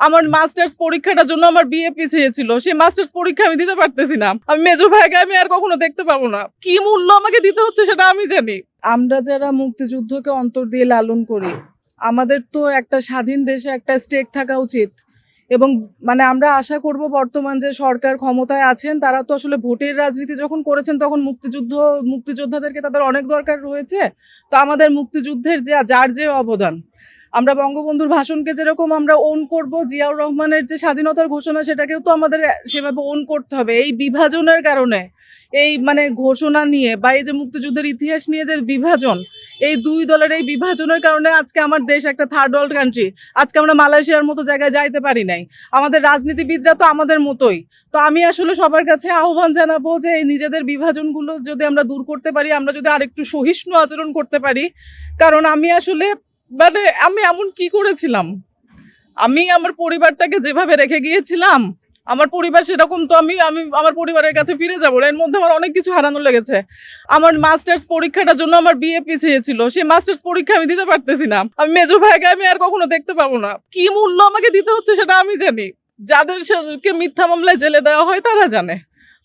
আমার মাস্টার্স পরীক্ষাটার জন্য আমার বিয়ে পিছিয়ে ছিল, সেই মাস্টার্স পরীক্ষা আমি দিতে পারতেছি না। আমি মেজো ভাইকে আমি আর কখনো দেখতে পাবো না। কি মূল্য আমাকে দিতে হচ্ছে সেটা আমি জানি। আমরা যারা মুক্তিযুদ্ধকে অন্তর দিয়ে লালন করি, আমাদের তো একটা স্বাধীন দেশে একটা স্টেক থাকা উচিত। এবং মানে আমরা আশা করব বর্তমান যে সরকার ক্ষমতায় আছেন তারা তো আসলে ভোটের রাজনীতি যখন করেছেন তখন মুক্তিযোদ্ধাদেরকে তাদের অনেক দরকার রয়েছে। তো আমাদের মুক্তিযুদ্ধের যার যে অবদান, আমরা বঙ্গবন্ধুর ভাষণকে যেরকম আমরা ওন করব, জিয়াউর রহমানের যে স্বাধীনতার ঘোষণা সেটাকেও তো আমাদের সেভাবে ওন করতে হবে। এই বিভাজনের কারণে, এই মানে ঘোষণা নিয়ে বা এই যে মুক্তিযুদ্ধের ইতিহাস নিয়ে যে বিভাজন, এই দুই দলের এই বিভাজনের কারণে আজকে আমার দেশ একটা থার্ড ওয়ার্ল্ড কান্ট্রি। আজকে আমরা মালয়েশিয়ার মতো জায়গায় যাইতে পারি নাই। আমাদের রাজনীতিবিদরা তো আমাদের মতোই। তো আমি আসলে সবার কাছে আহ্বান জানাবো যে এই নিজেদের বিভাজনগুলো যদি আমরা দূর করতে পারি, আমরা যদি আরেকটু সহিষ্ণু আচরণ করতে পারি। কারণ আমি আসলে মানে আমি এমন কি করেছিলাম, আমি আমার পরিবারটাকে যেভাবে রেখে গিয়েছিলাম, আমার পরিবার সেরকম তো আমি আমি আমার পরিবারের কাছে ফিরে যাবো। এর মধ্যে আমার অনেক কিছু হারানো লেগেছে। আমার মাস্টার্স পরীক্ষাটার জন্য আমার বিয়ে পিছিয়ে ছিল, সেই মাস্টার্স পরীক্ষা আমি দিতে পারতেছি না। আমি মেজো ভাইকে আমি আর কখনো দেখতে পাবো না। কি মূল্য আমাকে দিতে হচ্ছে সেটা আমি জানি। যাদেরকে মিথ্যা মামলায় জেলে দেওয়া হয় তারা জানে।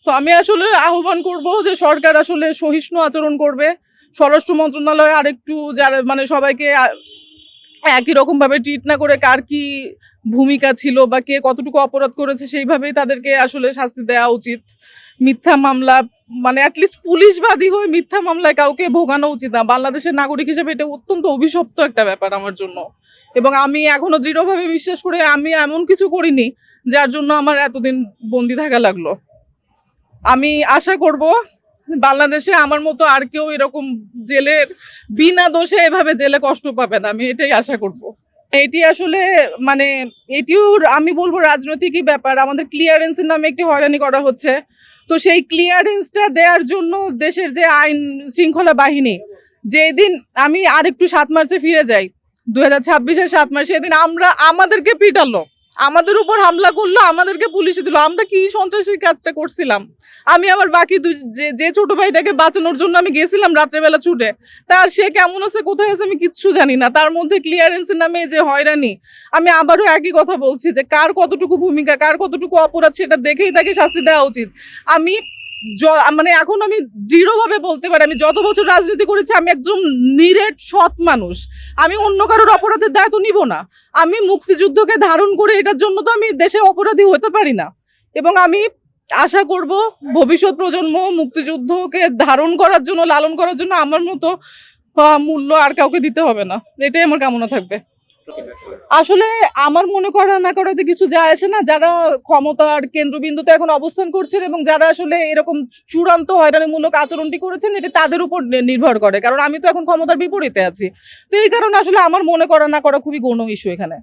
তো আমি আসলে আহ্বান করব যে সরকার আসলে সহিষ্ণু আচরণ করবে। স্বরাষ্ট্র মন্ত্রণালয় আরেকটু যারা মানে সবাইকে একই রকম ভাবে ট্রিট না করে কার কি ভূমিকা ছিল বা কে কতটুকু অপরাধ করেছে সেইভাবেই তাদেরকে আসলে শাস্তি দেওয়া উচিত। মিথ্যা মামলা মানে অ্যাটলিস্ট পুলিশবাদী হয়ে মিথ্যা মামলায় কাউকে ভোগানো উচিত না। বাংলাদেশের নাগরিক হিসেবে এটা অত্যন্ত অভিশপ্ত একটা ব্যাপার আমার জন্য। এবং আমি এখনো দৃঢ়ভাবে বিশ্বাস করে আমি এমন কিছু করিনি যার জন্য আমার এতদিন বন্দি থাকা লাগলো। আমি আশা করব বাংলাদেশে আমার মতো আর কেউ এরকম জেলের বিনা দোষে এভাবে জেলে কষ্ট পাবে না, আমি এটাই আশা করব। এটি আসলে মানে এটিও আমি বলবো রাজনৈতিকই ব্যাপার। আমাদের ক্লিয়ারেন্সের নামে একটি হয়রানি করা হচ্ছে। তো সেই ক্লিয়ারেন্সটা দেওয়ার জন্য দেশের যে আইন শৃঙ্খলা বাহিনী, যেদিন আমি আরেকটু 7 মার্চে ফিরে যাই, 2026-এর 7 মার্চ, সেদিন আমাদেরকে পিটালো, আমাদের উপর হামলা করলো, আমাদেরকে পুলিশে দিল। আমরা কি সন্ত্রাসীর কাজটা করছিলাম? আমি আমার বাকি যে ছোট ভাইটাকে বাঁচানোর জন্য আমি গেছিলাম রাত্রেবেলা ছুটে, তার সে কেমন আছে কোথায় আছে আমি কিচ্ছু জানি না। তার মধ্যে ক্লিয়ারেন্সের নামে যে হয়রানি, আমি আবারও একই কথা বলছি যে কার কতটুকু ভূমিকা, কার কতটুকু অপরাধ সেটা দেখেই তাকে শাস্তি দেওয়া উচিত। আমি মানে এখন আমি দৃঢ়ভাবে বলতে পারি, আমি যত বছর রাজনীতি করেছি আমি একজন নিরেট সৎ মানুষ। আমি অন্য কারোর অপরাধের দায় তো নিব না। আমি মুক্তিযুদ্ধকে ধারণ করে এটার জন্য তো আমি দেশে অপরাধী হতে পারি না। এবং আমি আশা করব ভবিষ্যৎ প্রজন্ম মুক্তিযুদ্ধকে ধারণ করার জন্য, লালন করার জন্য আমার মতো মূল্য আর কাউকে দিতে হবে না। এটাই আমার কামনা থাকবে। আসলে আমার মনে করা না করাতে কিছু যায় আসে না। যারা ক্ষমতার কেন্দ্রবিন্দুতে এখন অবস্থান করছেন এবং যারা আসলে এরকম চূড়ান্ত হয়রানিমূলক আচরণটি করেছেন, এটা তাদের উপর নির্ভর করে। কারণ আমি তো এখন ক্ষমতার বিপরীতে আছি। তো এই কারণে আসলে আমার মনে করা না করা খুবই গৌণ ইস্যু এখানে।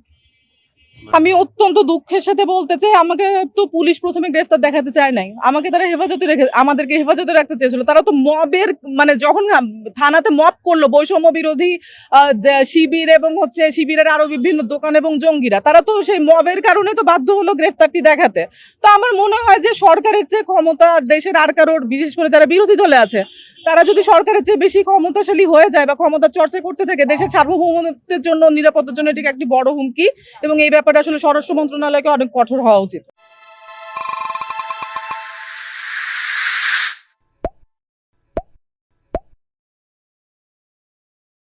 আমি অত্যন্ত দুঃখের সাথে বলতে চাই, আমাকে তো পুলিশ প্রথমে গ্রেফতার দেখাতে চায় নাই। আমাকে তারা আমাদেরকে হেফাজতে রাখতে চেয়েছিল। তারা তো মবের মানে যখন থানাতে মব করলো বৈষম্য বিরোধী শিবির এবং হচ্ছে শিবিরের আরো বিভিন্ন দোকান এবং জঙ্গিরা, তারা তো সেই মবের কারণে তো বাধ্য হলো গ্রেফতারটি দেখাতে। তো আমার মনে হয় যে সরকারের চেয়ে ক্ষমতা দেশের আর কারোর, বিশেষ করে যারা বিরোধী দলে আছে, তারা যদি সরকারের চেয়ে বেশি ক্ষমতাশালী হয়ে যায় বা ক্ষমতার চর্চা করতে থাকে, দেশের সার্বভৌমত্বের জন্য, নিরাপত্তার জন্য এটি একটি বড় হুমকি। এবং এই ব্যাপারটা আসলে স্বরাষ্ট্র মন্ত্রণালয়কে অনেক কঠোর হওয়া উচিত।